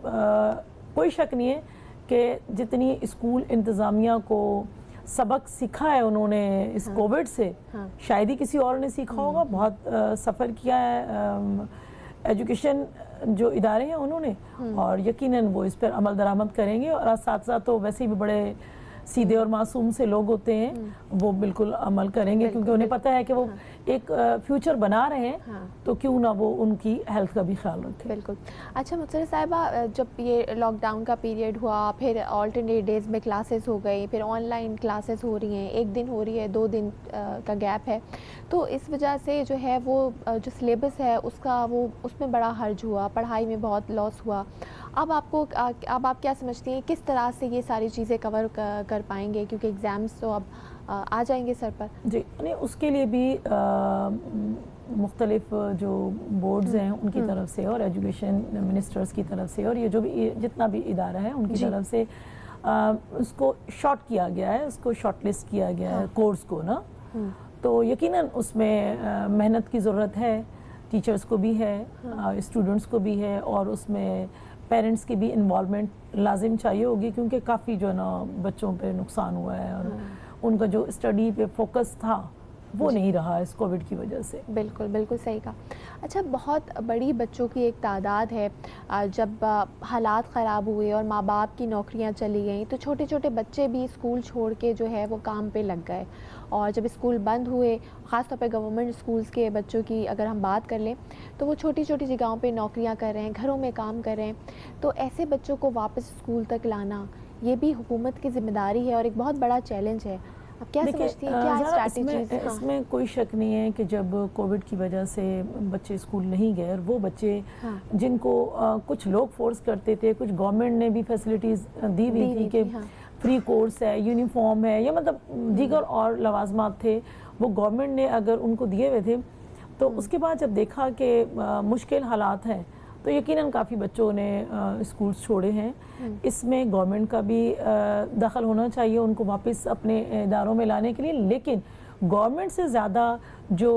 کوئی شک نہیں ہے کہ جتنی اسکول انتظامیہ کو سبق سیکھا ہے انہوں نے اس کووڈ سے, شاید ہی کسی اور نے سیکھا ہوگا. بہت سفر کیا ہے ایجوکیشن جو ادارے ہیں انہوں نے, اور یقیناً وہ اس پر عمل درآمد کریں گے. اور ساتھ ساتھ تو ویسے بھی بڑے سیدھے اور معصوم سے لوگ ہوتے ہیں, وہ بالکل عمل کریں گے, کیونکہ انہیں پتہ ہے کہ وہ ایک فیوچر بنا رہے ہیں, تو کیوں نہ وہ ان کی ہیلتھ کا بھی خیال رکھیں. بالکل. اچھا مسرت صاحبہ, جب یہ لاک ڈاؤن کا پیریڈ ہوا, پھر آلٹرنیٹ ڈیز میں کلاسز ہو گئی, پھر آن لائن کلاسز ہو رہی ہیں, 1 دن ہو رہی ہے, 2 دن کا گیپ ہے, تو اس وجہ سے جو ہے وہ جو سلیبس ہے اس میں بڑا حرج ہوا, پڑھائی میں بہت لاس ہوا. اب آپ کیا سمجھتی ہیں کس طرح سے یہ ساری چیزیں کور کر پائیں گے, کیونکہ ایگزامس تو اب آ جائیں گے سر پر؟ جی, اس کے لیے بھی مختلف جو بورڈز ہیں ان کی طرف سے اور ایجوکیشن منسٹرز کی طرف سے اور یہ جو بھی جتنا بھی ادارہ ہے ان کی طرف سے اس کو شارٹ کیا گیا ہے, اس کو شارٹ لسٹ کیا گیا ہے کورس کو نا. تو یقیناً اس میں محنت کی ضرورت ہے, ٹیچرز کو بھی ہے, اسٹوڈنٹس کو بھی ہے, اور اس میں پیرنٹس کی بھی انوالومنٹ لازم چاہیے ہوگی, کیونکہ کافی جو ہے نا بچوں پہ نقصان ہوا ہے اور ان کا جو اسٹڈی پہ فوکس تھا وہ نہیں رہا اس کووڈ کی وجہ سے. بالکل بالکل صحیح کہا. اچھا, بہت بڑی بچوں کی ایک تعداد ہے, جب حالات خراب ہوئے اور ماں باپ کی نوکریاں چلی گئیں تو چھوٹے چھوٹے بچے بھی اسکول چھوڑ کے جو ہے وہ کام پہ لگ گئے, اور جب اسکول بند ہوئے, خاص طور پہ گورنمنٹ اسکولس کے بچوں کی اگر ہم بات کر لیں تو وہ چھوٹی چھوٹی جگہوں پہ نوکریاں کر رہے ہیں, گھروں میں کام کر رہے ہیں, تو ایسے بچوں کو واپس اسکول تک لانا یہ بھی حکومت کی ذمہ داری ہے اور ایک بہت بڑا چیلنج ہے. آپ کیا سمجھتی ہیں, کیا اسٹریٹجیز؟ اس میں کوئی شک نہیں ہے کہ جب کووڈ کی وجہ سے بچے اسکول نہیں گئے, اور وہ بچے جن کو کچھ لوگ فورس کرتے تھے, کچھ گورنمنٹ نے بھی فیسلٹیز دی ہوئی تھی کہ فری کورس ہے, یونیفارم ہے, یا مطلب دیگر اور لوازمات تھے وہ گورنمنٹ نے اگر ان کو دیے ہوئے تھے, تو اس کے بعد جب دیکھا کہ مشکل حالات ہیں تو یقیناً کافی بچوں نے اسکولز چھوڑے ہیں. اس میں گورنمنٹ کا بھی دخل ہونا چاہیے ان کو واپس اپنے اداروں میں لانے کے لیے, لیکن گورنمنٹ سے زیادہ جو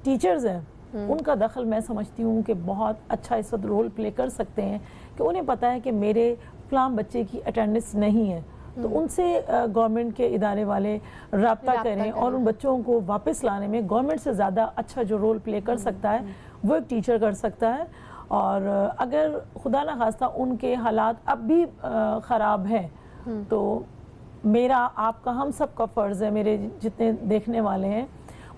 ٹیچرز ہیں ان کا دخل میں سمجھتی ہوں کہ بہت اچھا اس وقت رول پلے کر سکتے ہیں, کہ انہیں پتہ ہے کہ میرے فلاں بچے کی اٹینڈنس نہیں ہے, تو ان سے گورنمنٹ کے ادارے والے رابطہ کریں, اور ان بچوں کو واپس لانے میں گورنمنٹ سے زیادہ اچھا جو رول پلے کر سکتا ہے وہ ایک ٹیچر کر سکتا ہے. اور اگر خدا نہ خواستہ ان کے حالات اب بھی خراب ہیں تو میرا, آپ کا, ہم سب کا فرض ہے, میرے جتنے دیکھنے والے ہیں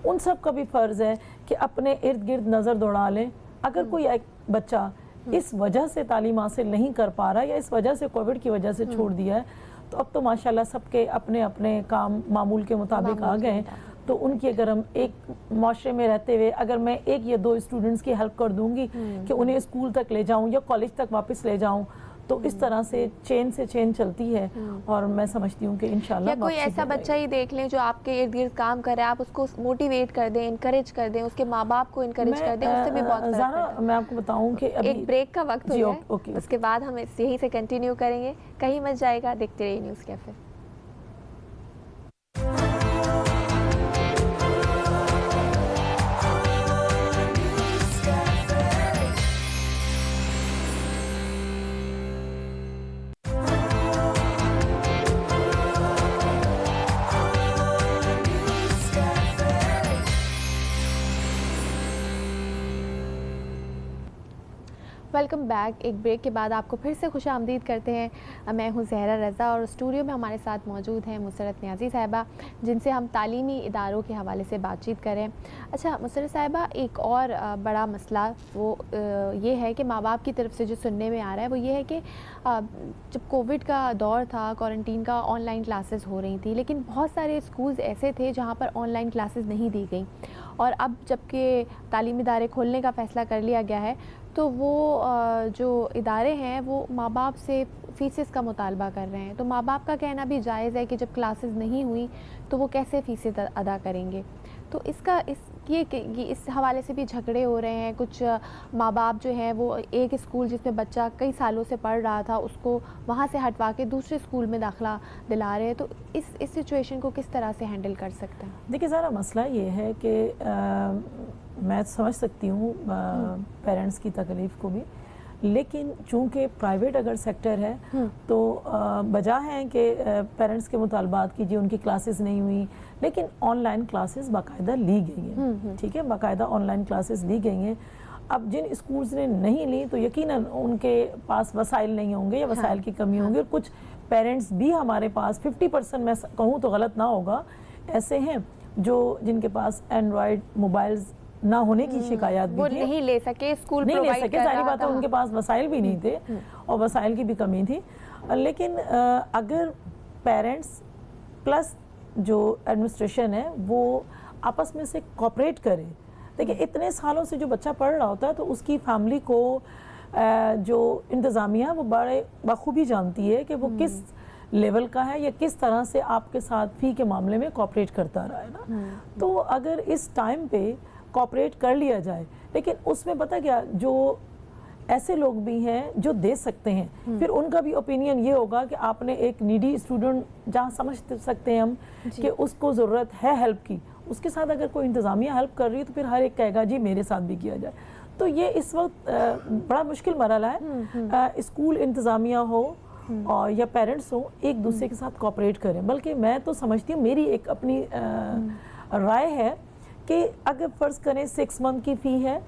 ان سب کا بھی فرض ہے کہ اپنے ارد گرد نظر دوڑا لیں. اگر کوئی ایک بچہ اس وجہ سے تعلیم حاصل نہیں کر پا رہا یا اس وجہ سے کووڈ کی وجہ سے چھوڑ دیا ہے, تو اب تو ماشاءاللہ سب کے اپنے اپنے کام معمول کے مطابق آ گئے ہیں, تو ان کی اگر ہم ایک معاشرے میں رہتے ہوئے اگر میں ایک یا دو اسٹوڈنٹس کی ہیلپ کر دوں گی کہ انہیں اسکول تک لے جاؤں یا کالج تک واپس لے جاؤں, تو اس طرح سے چین چلتی ہے, اور میں سمجھتی ہوں کہ انشاءاللہ کوئی ایسا بچہ ہی دیکھ لیں جو آپ کے ارد گرد کام کر رہا ہے, آپ اس کو موٹیویٹ کر دیں, انکریج کر دیں, اس کے ماں باپ کو انکریج کر دیں, اس سے بھی بہت فرق پڑتا ہے. میں آپ کو بتاؤں کہ ایک بریک کا وقت ہو گیا, اس کے بعد ہم یہیں سے کنٹینیو کریں گے, کہیں مت جائے گا, دیکھتے رہیے نیوز کیفے. Welcome back. ایک بریک کے بعد آپ کو پھر سے خوش آمدید کرتے ہیں. میں ہوں زہرا رضا, اور اسٹوڈیو میں ہمارے ساتھ موجود ہیں مسرت نیازی صاحبہ, جن سے ہم تعلیمی اداروں کے حوالے سے بات چیت کریں. اچھا مسرت صاحبہ, ایک اور بڑا مسئلہ وہ یہ ہے کہ ماں باپ کی طرف سے جو سننے میں آ رہا ہے وہ یہ ہے کہ جب کووڈ کا دور تھا, کوارنٹین کا, آن لائن کلاسز ہو رہی تھیں, لیکن بہت سارے اسکولز ایسے تھے جہاں پر آن لائن کلاسز نہیں دی گئیں, اور اب جب کہ تعلیمی ادارے کھولنے کا فیصلہ کر لیا گیا ہے تو وہ جو ادارے ہیں وہ ماں باپ سے فیسز کا مطالبہ کر رہے ہیں. تو ماں باپ کا کہنا بھی جائز ہے کہ جب کلاسز نہیں ہوئی تو وہ کیسے فیسیں ادا کریں گے. تو اس حوالے سے بھی جھگڑے ہو رہے ہیں. کچھ ماں باپ جو ہیں وہ ایک اسکول جس میں بچہ کئی سالوں سے پڑھ رہا تھا اس کو وہاں سے ہٹوا کے دوسرے اسکول میں داخلہ دلا رہے ہیں. تو اس سچویشن کو کس طرح سے ہینڈل کر سکتے ہیں؟ دیکھیے ذرا مسئلہ یہ ہے کہ میں سمجھ سکتی ہوں پیرنٹس کی تکلیف کو بھی, لیکن چونکہ پرائیویٹ اگر سیکٹر ہے تو بجا ہے کہ پیرنٹس کے مطالبات کی, ان کی کلاسز نہیں ہوئی, لیکن آن لائن کلاسز باقاعدہ لی گئی ہیں. ٹھیک ہے, باقاعدہ آن لائن کلاسز لی گئی ہیں. اب جن اسکولز نے نہیں لی تو یقیناً ان کے پاس وسائل نہیں ہوں گے یا وسائل کی کمی ہوں گی, اور کچھ پیرنٹس بھی ہمارے پاس 50% میں کہوں تو غلط نہ ہوگا ایسے ہیں جن کے پاس اینڈرائڈ موبائلز نہ ہونے کی شکایات بھی تھی, وہ نہیں لے سکے, اسکول نہیں لے سکے, ظاہری بات ہے ان کے پاس وسائل بھی نہیں تھے اور وسائل کی بھی کمی تھی. لیکن اگر پیرنٹس پلس جو ایڈمنسٹریشن ہے وہ آپس میں سے کوپریٹ کرے, دیکھیں اتنے سالوں سے جو بچہ پڑھ رہا ہوتا ہے تو اس کی فیملی کو جو انتظامیہ وہ بڑے بخوبی جانتی ہے کہ وہ کس لیول کا ہے یا کس طرح سے آپ کے ساتھ فی کے معاملے میں کوپریٹ کرتا رہا ہے نا. تو اگر اس ٹائم پہ کوآپریٹ کر لیا جائے. لیکن اس میں پتہ کیا, جو ایسے لوگ بھی ہیں جو دے سکتے ہیں, پھر ان کا بھی اوپینین یہ ہوگا کہ آپ نے ایک نیڈی اسٹوڈنٹ جہاں سمجھ سکتے ہیں ہم کہ اس کو ضرورت ہے ہیلپ کی, اس کے ساتھ اگر کوئی انتظامیہ ہیلپ کر رہی ہے تو پھر ہر ایک کہے گا جی میرے ساتھ بھی کیا جائے. تو یہ اس وقت بڑا مشکل مرحلہ ہے. اسکول انتظامیہ ہو اور یا پیرنٹس ہوں, ایک دوسرے کے ساتھ کوآپریٹ کریں. بلکہ میں تو سمجھتی ہوں, میری ایک اپنی رائے ہے کہ اگر فرض کریں 6 month کی فی ہے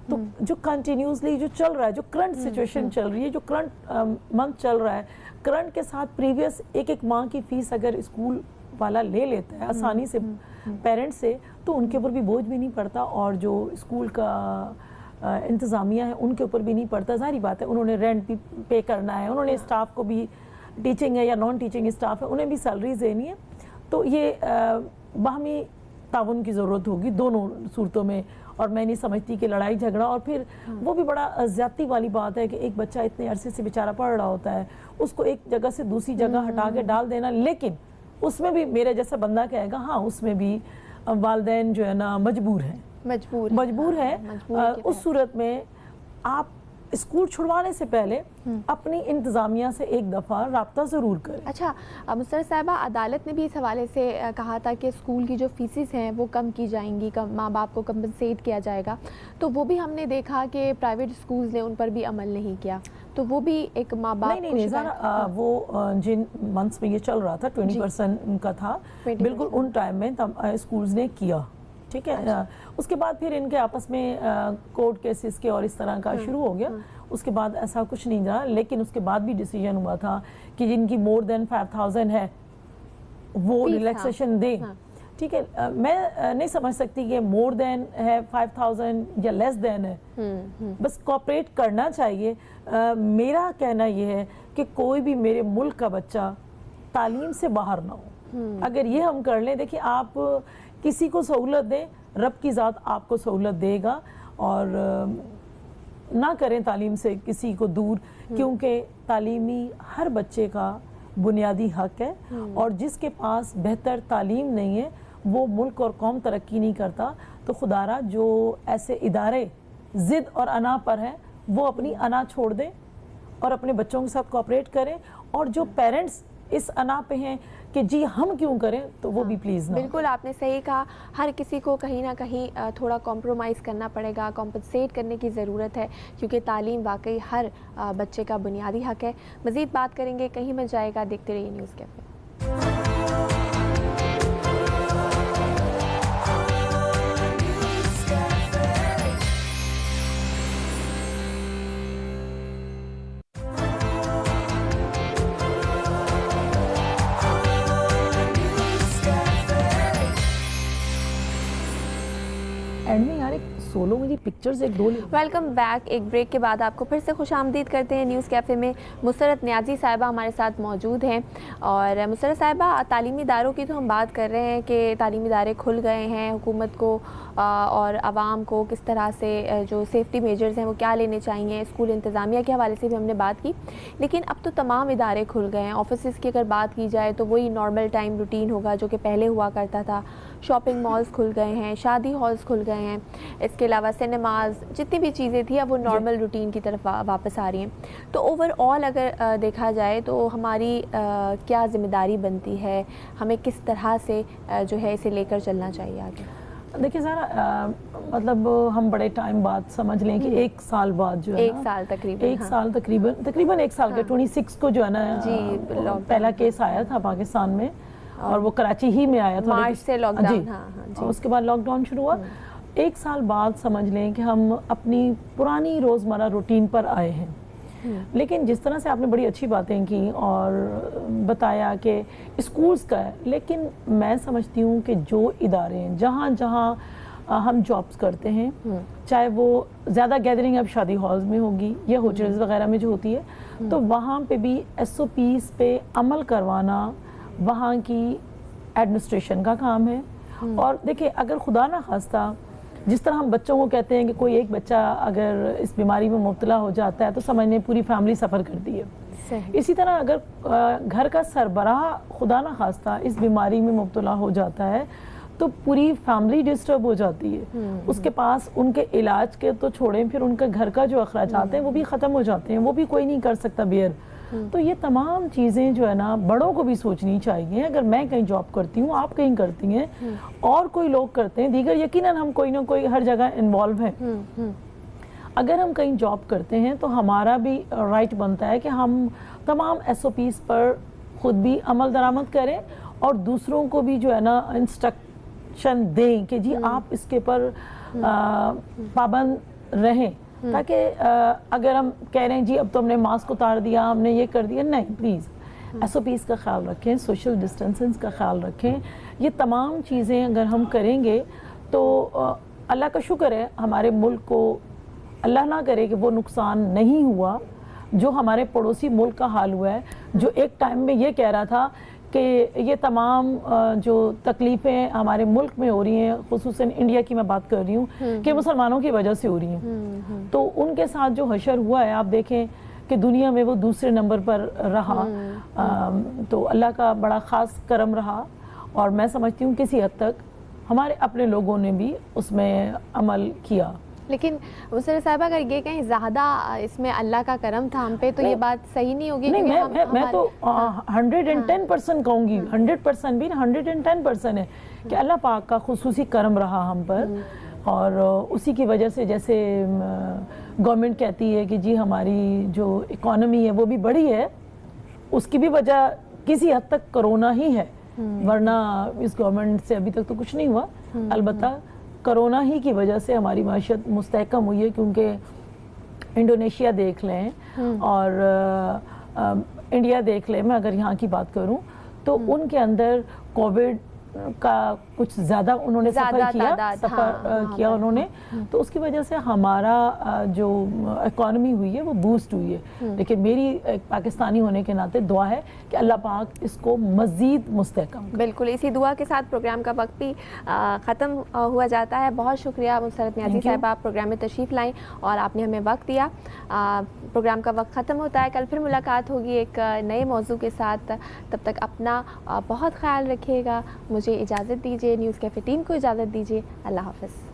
تو جو کنٹینیوسلی جو چل رہا ہے, جو کرنٹ سچویشن چل رہی ہے, جو کرنٹ منتھ چل رہا ہے, کرنٹ کے ساتھ پریویس ایک ماہ کی فیس اگر اسکول والا لے لیتا ہے آسانی سے پیرنٹ سے, تو ان کے اوپر بھی بوجھ بھی نہیں پڑتا, اور جو اسکول کا انتظامیہ ہے ان کے اوپر بھی نہیں پڑتا. ظاہری بات ہے انہوں نے رینٹ بھی پے کرنا ہے, انہوں نے اسٹاف کو بھی, ٹیچنگ ہے یا نان ٹیچنگ اسٹاف ہے, انہیں بھی سیلریز دینی ہے. تو یہ باہمی تعاون کی ضرورت ہوگی دونوں صورتوں میں. اور میں نہیں سمجھتی کہ لڑائی جھگڑا, اور پھر وہ بھی بڑا زیادتی والی بات ہے کہ ایک بچہ اتنے عرصے سے بیچارہ پڑھ رہا ہوتا ہے, اس کو ایک جگہ سے دوسری جگہ ہٹا کے ڈال دینا. لیکن اس میں بھی میرے جیسا بندہ کہے گا ہاں اس میں بھی والدین جو ہے نا مجبور ہیں, مجبور ہیں. اس صورت میں آپ اسکول چھڑوانے سے پہلے اپنی انتظامیہ سے ایک دفعہ رابطہ ضرور کریں. اچھا مسرت صاحبہ, عدالت نے بھی اس حوالے سے کہا تھا کہ اسکول کی جو فیسز ہیں وہ کم کی جائیں گی, ماں باپ کو کمپنسیٹ کیا جائے گا. تو وہ بھی ہم نے دیکھا کہ پرائیویٹ اسکولز نے ان پر بھی عمل نہیں کیا. تو وہ بھی ایک ماں باپ نہیں, وہ جن منتھس میں یہ چل رہا تھا 20% کا تھا, بالکل ان ٹائم میں اسکولز نے کیا. ٹھیک ہے, اس کے بعد پھر ان کے آپس میں کورٹ کیسز کے اور اس طرح کا شروع ہو گیا. اس کے بعد ایسا کچھ نہیں رہا, لیکن اس کے بعد بھی ڈیسیجن ہوا تھا کہ جن کی مور دین 5,000 ہے وہ ریلیکسیشن دیں. ٹھیک ہے, میں نہیں سمجھ سکتی کہ مور دین ہے 5,000 یا لیس دین ہے, بس کوآپریٹ کرنا چاہیے. میرا کہنا یہ ہے کہ کوئی بھی میرے ملک کا بچہ تعلیم سے باہر نہ ہو. اگر یہ ہم کر لیں, دیکھیں آپ کسی کو سہولت دیں, رب کی ذات آپ کو سہولت دے گا. اور نہ کریں تعلیم سے کسی کو دور, کیونکہ تعلیمی ہر بچے کا بنیادی حق ہے, اور جس کے پاس بہتر تعلیم نہیں ہے وہ ملک اور قوم ترقی نہیں کرتا. تو خدا را جو ایسے ادارے ضد اور انا پر ہیں وہ اپنی انا چھوڑ دیں اور اپنے بچوں کے ساتھ کوآپریٹ کریں, اور جو پیرنٹس اس انا پہ ہیں کہ جی ہم کیوں کریں, تو وہ بھی پلیز نہ. بالکل آپ نے صحیح کہا, ہر کسی کو کہیں نہ کہیں تھوڑا کمپرومائز کرنا پڑے گا, کمپنسیٹ کرنے کی ضرورت ہے, کیونکہ تعلیم واقعی ہر بچے کا بنیادی حق ہے. مزید بات کریں گے, کہیں مت جائے گا, دیکھتے رہیے نیوز کیفے. اینڈ میں یار ایک سولو مجھے پکچرز ایک دو. Welcome back. ایک بریک کے بعد آپ کو پھر سے خوش آمدید کرتے ہیں نیوز کیفے میں. مسرت نیازی صاحبہ ہمارے ساتھ موجود ہیں. اور مسرت صاحبہ, تعلیمی اداروں کی تو ہم بات کر رہے ہیں کہ تعلیمی ادارے کھل گئے ہیں, حکومت کو اور عوام کو کس طرح سے جو سیفٹی میجرز ہیں وہ کیا لینے چاہیے, اسکول انتظامیہ کے حوالے سے بھی ہم نے بات کی. لیکن اب تو تمام ادارے کھل گئے ہیں. آفیسز کی اگر بات کی جائے تو وہی نارمل ٹائم روٹین ہوگا جو کہ پہلے ہوا کرتا تھا. شاپنگ مالز کھل گئے ہیں, شادی ہالز کھل گئے ہیں, اس کے علاوہ سینماز, جتنی بھی چیزیں تھیں اب وہ نارمل روٹین کی طرف واپس آ رہی ہیں. تو اوور آل اگر دیکھا جائے تو ہماری کیا ذمہ داری بنتی ہے, ہمیں کس طرح سے جو ہے اسے لے کر چلنا چاہیے آگے؟ دیکھیں ذرا, مطلب ہم بڑے ٹائم بعد سمجھ لیں کہ 1 سال بعد جو ہے ایک سال تقریباً 1 سال کے 26 کو جو ہے نا پہلا کیس آیا تھا پاکستان میں, اور وہ کراچی ہی میں آیا تھا, مارچ سے لاک ڈاؤن. اس کے بعد لاک ڈاؤن شروع ہوا. 1 سال بعد سمجھ لیں کہ ہم اپنی پرانی روزمرہ روٹین پر آئے ہیں. لیکن جس طرح سے آپ نے بڑی اچھی باتیں کی اور بتایا کہ اسکولز کا ہے, لیکن میں سمجھتی ہوں کہ جو ادارے ہیں جہاں جہاں ہم جابز کرتے ہیں, چاہے وہ زیادہ گیدرنگ اب شادی ہالز میں ہوگی یا ہوٹلز وغیرہ میں جو ہوتی ہے, تو وہاں پہ بھی SOPs پہ عمل کروانا وہاں کی ایڈمنسٹریشن کا کام ہے. اور دیکھیں اگر خدا نہ خواستہ جس طرح ہم بچوں کو کہتے ہیں کہ کوئی ایک بچہ اگر اس بیماری میں مبتلا ہو جاتا ہے تو سمجھنے پوری فیملی سفر کرتی ہے. اسی طرح اگر گھر کا سربراہ خدا نہ خواستہ اس بیماری میں مبتلا ہو جاتا ہے تو پوری فیملی ڈسٹرب ہو جاتی ہے. اس کے پاس ان کے علاج کے تو چھوڑیں, پھر ان کے گھر کا جو اخراجات ہیں وہ بھی ختم ہو جاتے ہیں, وہ بھی کوئی نہیں کر سکتا بیئر. تو یہ تمام چیزیں جو ہے نا بڑوں کو بھی سوچنی چاہیے. اگر میں کہیں جاب کرتی ہوں, آپ کہیں کرتی ہیں, اور کوئی لوگ کرتے ہیں دیگر, یقیناً ہم کوئی نہ کوئی ہر جگہ انوالو ہیں. اگر ہم کہیں جاب کرتے ہیں تو ہمارا بھی رائٹ بنتا ہے کہ ہم تمام SOPs پر خود بھی عمل درآمد کریں اور دوسروں کو بھی جو ہے نا انسٹرکشن دیں کہ جی آپ اس کے پر پابند رہیں, تاکہ اگر ہم کہہ رہے ہیں جی اب تو ہم نے ماسک اتار دیا, ہم نے یہ کر دیا, نہیں, پلیز SOPs کا خیال رکھیں, سوشل ڈسٹینسنگ کا خیال رکھیں. یہ تمام چیزیں اگر ہم کریں گے تو اللہ کا شکر ہے ہمارے ملک کو اللہ نہ کرے کہ وہ نقصان نہیں ہوا جو ہمارے پڑوسی ملک کا حال ہوا ہے, جو ایک ٹائم میں یہ کہہ رہا تھا کہ یہ تمام جو تکلیفیں ہمارے ملک میں ہو رہی ہیں, خصوصاً انڈیا کی میں بات کر رہی ہوں, کہ مسلمانوں کی وجہ سے ہو رہی ہیں. تو ان کے ساتھ جو حشر ہوا ہے, آپ دیکھیں کہ دنیا میں وہ دوسرے نمبر پر رہا. تو اللہ کا بڑا خاص کرم رہا, اور میں سمجھتی ہوں کسی حد تک ہمارے اپنے لوگوں نے بھی اس میں عمل کیا. لیکن مسرت صاحبہ اگر یہ کہیں زیادہ اس میں اللہ کا کرم تھا ہم پہ, تو یہ بات صحیح نہیں ہوگی. نہیں, میں تو 110% کہوں گی, 100% بھی 110% ہے کہ اللہ پاک کا خصوصی کرم رہا ہم پر, اور اسی کی وجہ سے جیسے گورنمنٹ کہتی ہے کہ جی ہماری جو اکانومی ہے وہ بھی بڑی ہے, اس کی بھی وجہ کسی حد تک کرونا ہی ہے, ورنہ اس گورنمنٹ سے ابھی تک تو کچھ نہیں ہوا. البتہ کرونا ہی کی وجہ سے ہماری معیشت مستحکم ہوئی ہے, کیونکہ انڈونیشیا دیکھ لیں اور انڈیا دیکھ لیں, میں اگر یہاں کی بات کروں تو ان کے اندر کووڈ کا کچھ زیادہ انہوں نے سفر کیا انہوں نے, تو اس کی وجہ سے ہمارا جو اکانومی ہوئی ہے وہ بوسٹ ہوئی ہے. لیکن میری ایک پاکستانی ہونے کے ناطے دعا ہے کہ اللہ پاک اس کو مزید مستحکم. بالکل, اسی دعا کے ساتھ پروگرام کا وقت بھی ختم ہوا جاتا ہے. بہت شکریہ مسرت نیازی صاحبہ, آپ پروگرام میں تشریف لائیں اور آپ نے ہمیں وقت دیا. پروگرام کا وقت ختم ہوتا ہے, کل پھر ملاقات ہوگی ایک نئے موضوع کے ساتھ. تب تک اپنا بہت خیال رکھیے گا. مجھے اجازت دیجیے, نیوز کیفے ٹیم کو اجازت دیجیے. اللہ حافظ.